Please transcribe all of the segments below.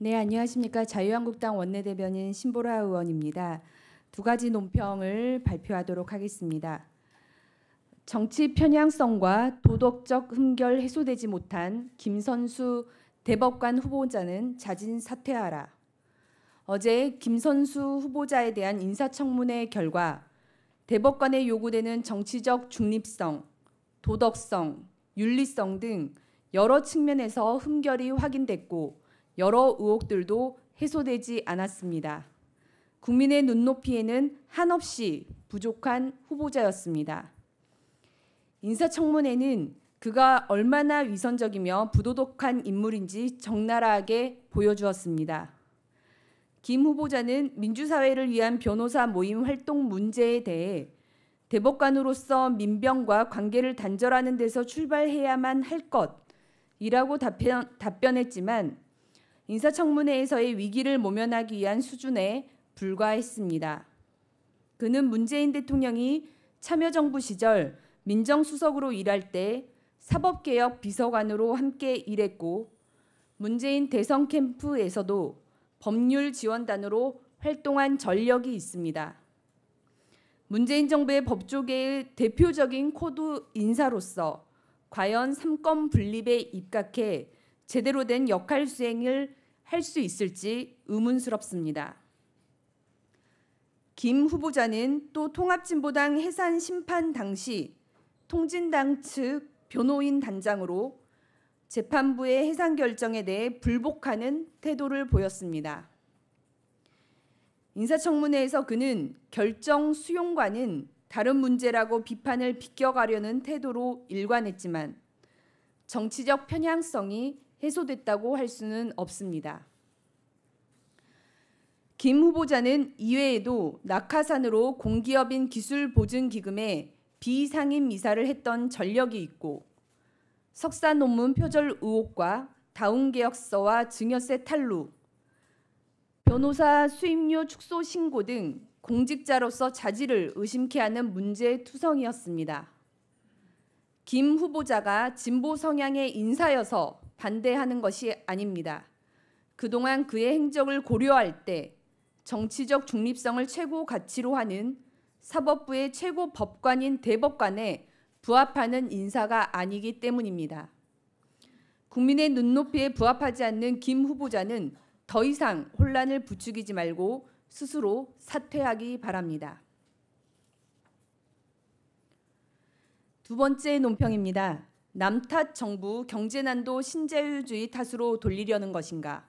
네, 안녕하십니까. 자유한국당 원내대변인 신보라 의원입니다. 두 가지 논평을 발표하도록 하겠습니다. 정치 편향성과 도덕적 흠결 해소되지 못한 김선수 대법관 후보자는 자진 사퇴하라. 어제 김선수 후보자에 대한 인사청문회 결과 대법관에 요구되는 정치적 중립성, 도덕성, 윤리성 등 여러 측면에서 흠결이 확인됐고 여러 의혹들도 해소되지 않았습니다. 국민의 눈높이에는 한없이 부족한 후보자였습니다. 인사청문회는 그가 얼마나 위선적이며 부도덕한 인물인지 적나라하게 보여주었습니다. 김 후보자는 민주사회를 위한 변호사 모임 활동 문제에 대해 대법관으로서 민병과 관계를 단절하는 데서 출발해야만 할 것이라고 답변했지만 인사청문회에서의 위기를 모면하기 위한 수준에 불과했습니다. 그는 문재인 대통령이 참여정부 시절 민정수석으로 일할 때 사법개혁 비서관으로 함께 일했고 문재인 대선 캠프에서도 법률 지원단으로 활동한 전력이 있습니다. 문재인 정부의 법조계의 대표적인 코드 인사로서 과연 삼권 분립에 입각해 제대로 된 역할 수행을 할 수 있을지 의문스럽습니다. 김 후보자는 또 통합진보당 해산 심판 당시 통진당 측 변호인 단장으로 재판부의 해산 결정에 대해 불복하는 태도를 보였습니다. 인사청문회에서 그는 결정 수용과는 다른 문제라고 비판을 비껴가려는 태도로 일관했지만 정치적 편향성이 해소됐다고 할 수는 없습니다. 김 후보자는 이외에도 낙하산으로 공기업인 기술보증기금에 비상임 이사를 했던 전력이 있고 석사 논문 표절 의혹과 다운계약서와 증여세 탈루, 변호사 수임료 축소 신고 등 공직자로서 자질을 의심케 하는 문제투성이었습니다. 김 후보자가 진보 성향의 인사여서 반대하는 것이 아닙니다. 그동안 그의 행적을 고려할 때 정치적 중립성을 최고 가치로 하는 사법부의 최고 법관인 대법관에 부합하는 인사가 아니기 때문입니다. 국민의 눈높이에 부합하지 않는 김 후보자는 더 이상 혼란을 부추기지 말고 스스로 사퇴하기 바랍니다. 두 번째 논평입니다. 남탓 정부 경제난도 신자유주의 탓으로 돌리려는 것인가?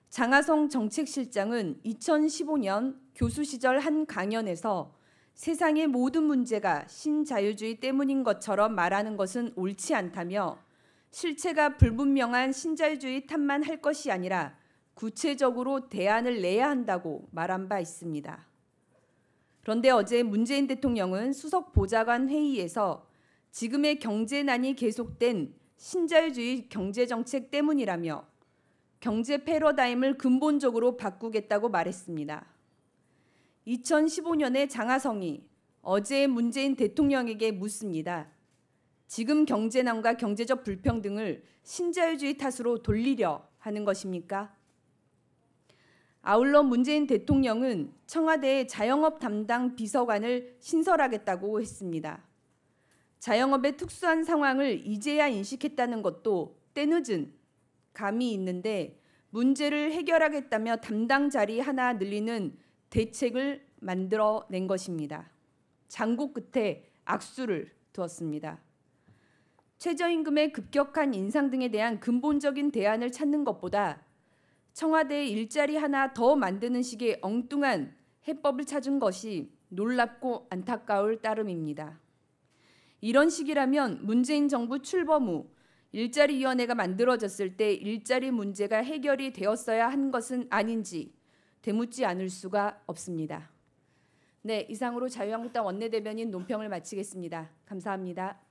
장하성 정책실장은 2015년 교수 시절 한 강연에서 세상의 모든 문제가 신자유주의 때문인 것처럼 말하는 것은 옳지 않다며 실체가 불분명한 신자유주의 탓만 할 것이 아니라 구체적으로 대안을 내야 한다고 말한 바 있습니다. 그런데 어제 문재인 대통령은 수석 보좌관 회의에서 지금의 경제난이 계속된 신자유주의 경제정책 때문이라며 경제 패러다임을 근본적으로 바꾸겠다고 말했습니다. 2015년에 장하성이 어제 문재인 대통령에게 묻습니다. 지금 경제난과 경제적 불평등을 신자유주의 탓으로 돌리려 하는 것입니까? 아울러 문재인 대통령은 청와대에 자영업 담당 비서관을 신설하겠다고 했습니다. 자영업의 특수한 상황을 이제야 인식했다는 것도 때늦은 감이 있는데 문제를 해결하겠다며 담당 자리 하나 늘리는 대책을 만들어낸 것입니다. 장고 끝에 악수를 두었습니다. 최저임금의 급격한 인상 등에 대한 근본적인 대안을 찾는 것보다 청와대에 일자리 하나 더 만드는 식의 엉뚱한 해법을 찾은 것이 놀랍고 안타까울 따름입니다. 이런 식이라면 문재인 정부 출범 후 일자리위원회가 만들어졌을 때 일자리 문제가 해결이 되었어야 한 것은 아닌지 되묻지 않을 수가 없습니다. 네, 이상으로 자유한국당 원내대변인 논평을 마치겠습니다. 감사합니다.